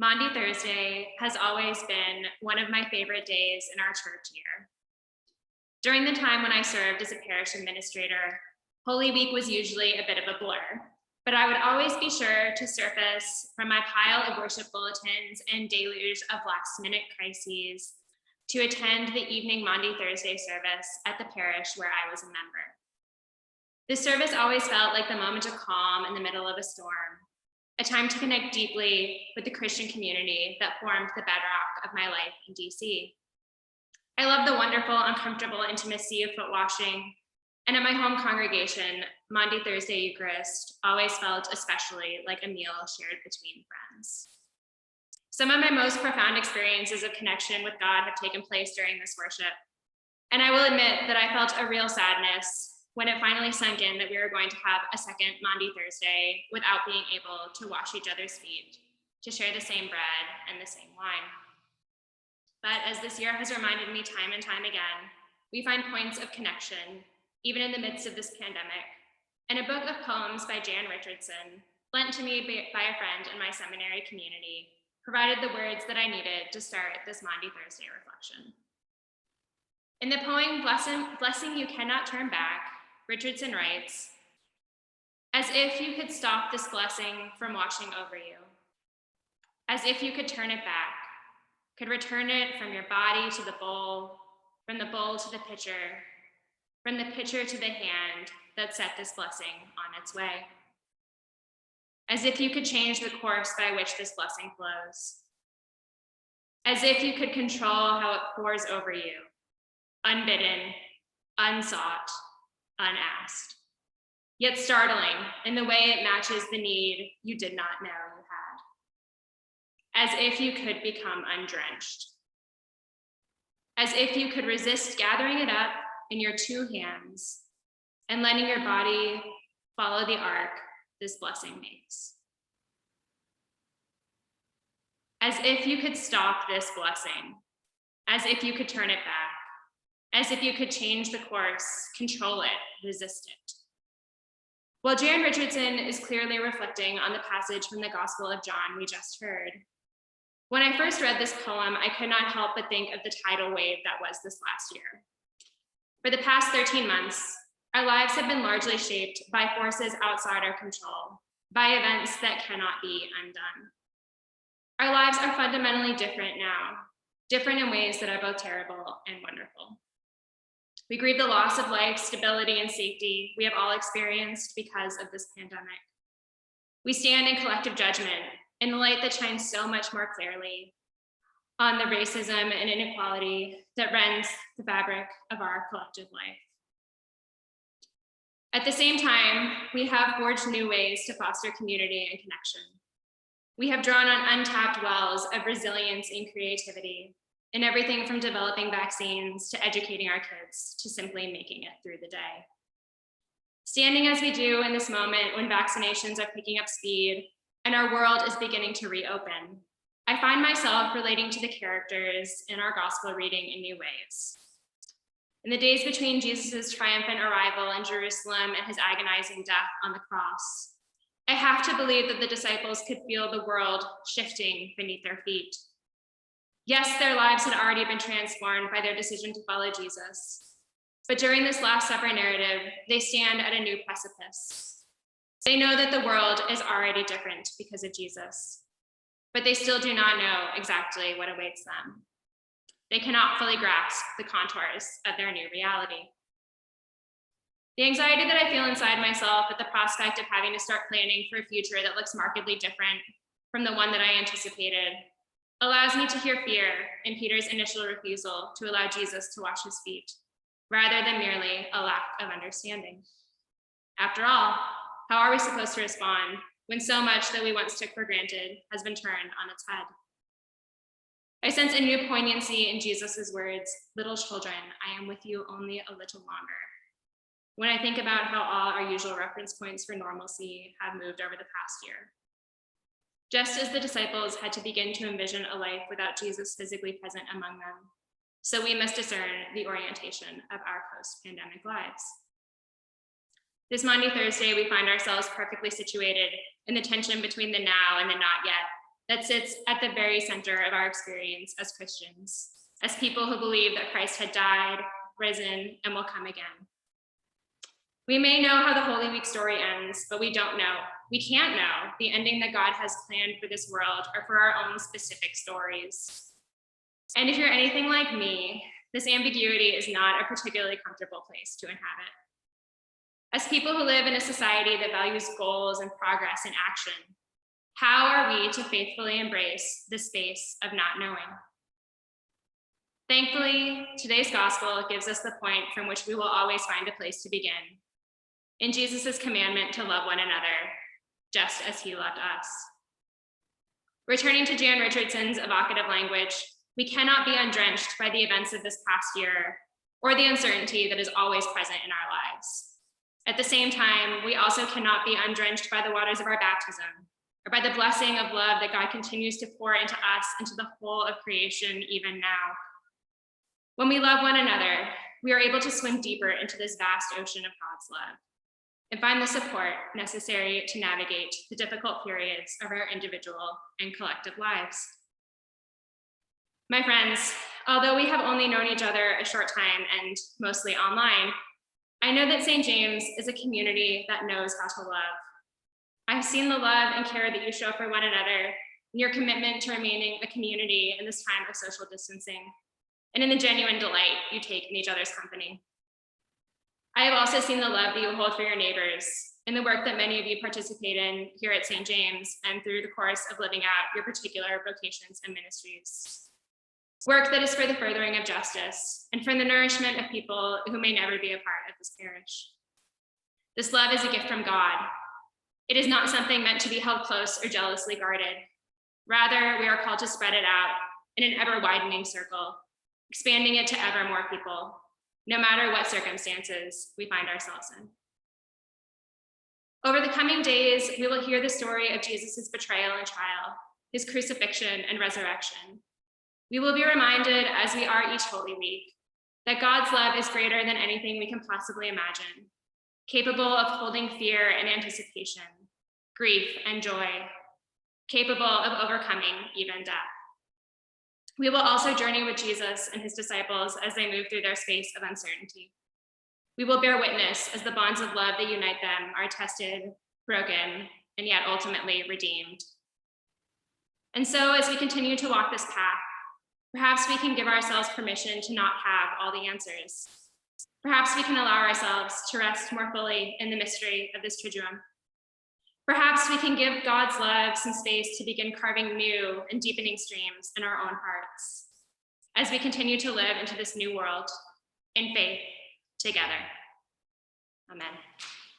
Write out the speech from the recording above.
Maundy Thursday has always been one of my favorite days in our church year. During the time when I served as a parish administrator, Holy Week was usually a bit of a blur, but I would always be sure to surface from my pile of worship bulletins and deluge of last-minute crises to attend the evening Maundy Thursday service at the parish where I was a member. The service always felt like the moment of calm in the middle of a storm, a time to connect deeply with the Christian community that formed the bedrock of my life in DC. I love the wonderful, uncomfortable intimacy of foot washing, and at my home congregation, Maundy Thursday Eucharist always felt especially like a meal shared between friends. Some of my most profound experiences of connection with God have taken place during this worship, and I will admit that I felt a real sadness when it finally sunk in that we were going to have a second Maundy Thursday without being able to wash each other's feet, to share the same bread and the same wine. But as this year has reminded me time and time again, we find points of connection, even in the midst of this pandemic. And a book of poems by Jan Richardson, lent to me by a friend in my seminary community, provided the words that I needed to start this Maundy Thursday reflection. In the poem, Blessing You Cannot Turn Back, Richardson writes, as if you could stop this blessing from washing over you, as if you could turn it back, could return it from your body to the bowl, from the bowl to the pitcher, from the pitcher to the hand that set this blessing on its way. As if you could change the course by which this blessing flows. As if you could control how it pours over you, unbidden, unsought, unasked, yet startling in the way it matches the need you did not know you had. As if you could become undrenched. As if you could resist gathering it up in your two hands and letting your body follow the arc this blessing makes. As if you could stop this blessing, as if you could turn it back, as if you could change the course, control it, resist it. While Jan Richardson is clearly reflecting on the passage from the Gospel of John we just heard, when I first read this poem, I could not help but think of the tidal wave that was this last year. For the past 13 months, our lives have been largely shaped by forces outside our control, by events that cannot be undone. Our lives are fundamentally different now, different in ways that are both terrible and wonderful. We grieve the loss of life, stability, and safety we have all experienced because of this pandemic. We stand in collective judgment in the light that shines so much more clearly on the racism and inequality that rends the fabric of our collective life. At the same time, we have forged new ways to foster community and connection. We have drawn on untapped wells of resilience and creativity in everything from developing vaccines to educating our kids to simply making it through the day. Standing as we do in this moment when vaccinations are picking up speed and our world is beginning to reopen, I find myself relating to the characters in our gospel reading in new ways. In the days between Jesus' triumphant arrival in Jerusalem and his agonizing death on the cross, I have to believe that the disciples could feel the world shifting beneath their feet. Yes, their lives had already been transformed by their decision to follow Jesus, but during this Last Supper narrative, they stand at a new precipice. They know that the world is already different because of Jesus, but they still do not know exactly what awaits them. They cannot fully grasp the contours of their new reality. The anxiety that I feel inside myself at the prospect of having to start planning for a future that looks markedly different from the one that I anticipated allows me to hear fear in Peter's initial refusal to allow Jesus to wash his feet, rather than merely a lack of understanding. After all, how are we supposed to respond when so much that we once took for granted has been turned on its head? I sense a new poignancy in Jesus' words, "Little children, I am with you only a little longer," when I think about how all our usual reference points for normalcy have moved over the past year. Just as the disciples had to begin to envision a life without Jesus physically present among them, so we must discern the orientation of our post-pandemic lives. This Maundy Thursday, we find ourselves perfectly situated in the tension between the now and the not yet, that sits at the very center of our experience as Christians, as people who believe that Christ had died, risen, and will come again. We may know how the Holy Week story ends, but we can't know the ending that God has planned for this world or for our own specific stories. And if you're anything like me, this ambiguity is not a particularly comfortable place to inhabit. As people who live in a society that values goals and progress and action, how are we to faithfully embrace the space of not knowing? Thankfully, today's gospel gives us the point from which we will always find a place to begin, in Jesus' commandment to love one another, just as he loved us. Returning to Jan Richardson's evocative language, we cannot be undrenched by the events of this past year or the uncertainty that is always present in our lives. At the same time, we also cannot be undrenched by the waters of our baptism or by the blessing of love that God continues to pour into us, into the whole of creation, even now. When we love one another, we are able to swim deeper into this vast ocean of God's love and find the support necessary to navigate the difficult periods of our individual and collective lives. My friends, although we have only known each other a short time and mostly online, I know that St. James is a community that knows how to love. I've seen the love and care that you show for one another in your commitment to remaining a community in this time of social distancing, and in the genuine delight you take in each other's company. I have also seen the love that you hold for your neighbors in the work that many of you participate in here at St. James and through the course of living out your particular vocations and ministries. Work that is for the furthering of justice and for the nourishment of people who may never be a part of this parish. This love is a gift from God. It is not something meant to be held close or jealously guarded. Rather, we are called to spread it out in an ever-widening circle, expanding it to ever more people, no matter what circumstances we find ourselves in. Over the coming days, we will hear the story of Jesus' betrayal and trial, his crucifixion and resurrection. We will be reminded, as we are each Holy Week, that God's love is greater than anything we can possibly imagine, capable of holding fear and anticipation, grief and joy, capable of overcoming even death. We will also journey with Jesus and his disciples as they move through their space of uncertainty. We will bear witness as the bonds of love that unite them are tested, broken, and yet ultimately redeemed. And so as we continue to walk this path, perhaps we can give ourselves permission to not have all the answers. Perhaps we can allow ourselves to rest more fully in the mystery of this Triduum. Perhaps we can give God's love some space to begin carving new and deepening streams in our own hearts as we continue to live into this new world in faith together. Amen.